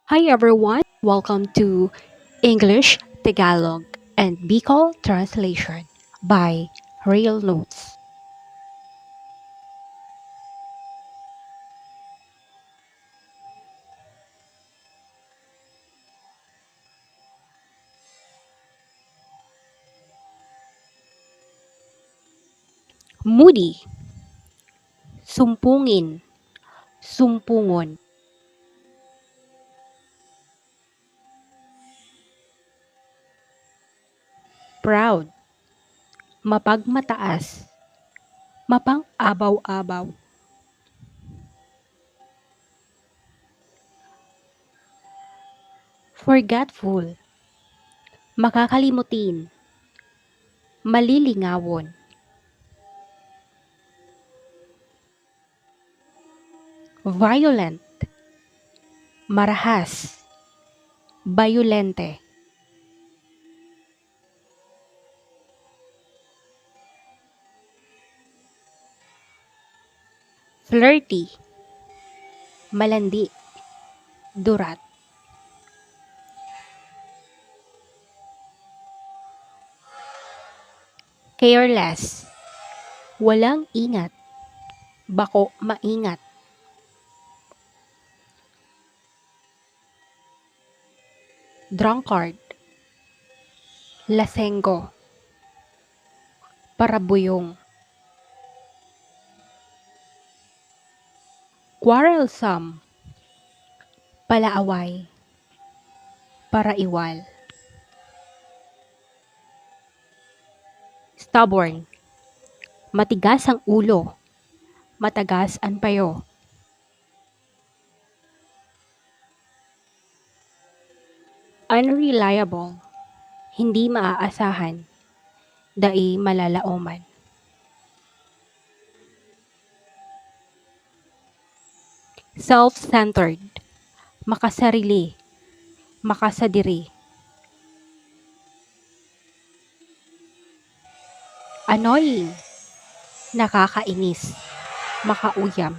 Hi everyone, welcome to English, Tagalog, and Bicol Translation by Real Notes. Moody, sumpungin, sumpungon. Proud, mapagmataas, mapang-abaw-abaw. Forgetful, makakalimutin, malilingawon. Violent, marahas, bayolente. Flirty, malandi, durat. Careless, walang ingat, bako maingat. Drunkard, lasenggo, parabuyong. Quarrelsome, palaaway, paraiwal. Stubborn, matigas ang ulo, matagas ang payo. Unreliable, hindi maaasahan, dai malalaoman. Self-centered, makasarili, makasadiri. Annoying, nakakainis, makauyam.